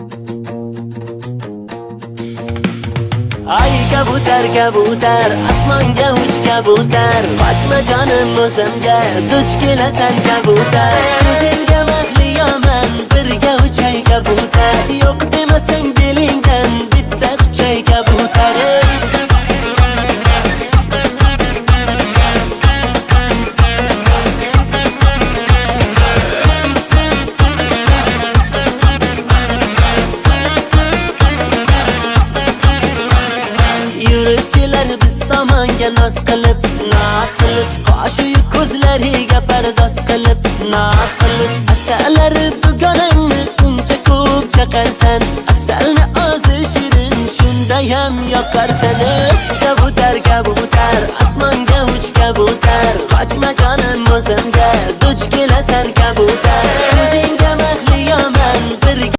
Ay kabutar kabutar, osmonga uch kabutar, qochma jonim o'zimga, duch kelasan kabutar. Ko'zingga mahliyoman, birga uchay kabutar, yo'q demasang dilingdan bitta quchay kabutar. Naz qilib, qoshi ko'zlariga pardoz qilib, naz qilib, asalari dugonangni uncha ko'p chaqarsan, asalni ozi shirin shundayam yoqarsan. Kabutar kabutar, osmonga uch kabutar, qochma jonim o'zimga, duch kelasan kabutar.